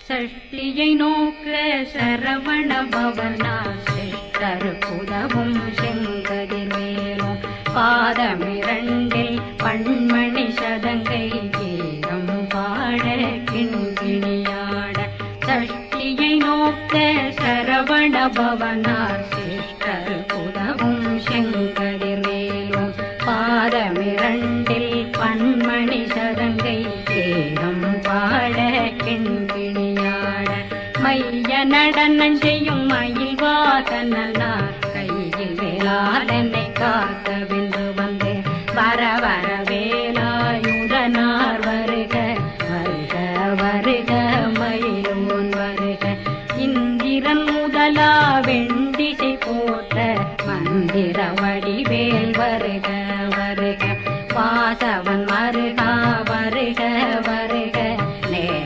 சஷ்டியை நோக்க சரவண பவனார் சிஷ்டருக்குதவும் செங்கதிர்வேலும் பாதமிரண்டில் பண்மணி சதங்கை கீதம் பாட கிண்கிணியாட சஷ்டியை நோக்க சரவண பவனார் சிஷ்டருக்குதவும் செங்கதிர்வேலும் பாதமிரண்டில் பண்மணி சதங்கை கீதம் பாட கிண்கிணியாட மைய நடனம் செய்யும் மயில் வாகனார் கையில் வேளாளனை காக்கவே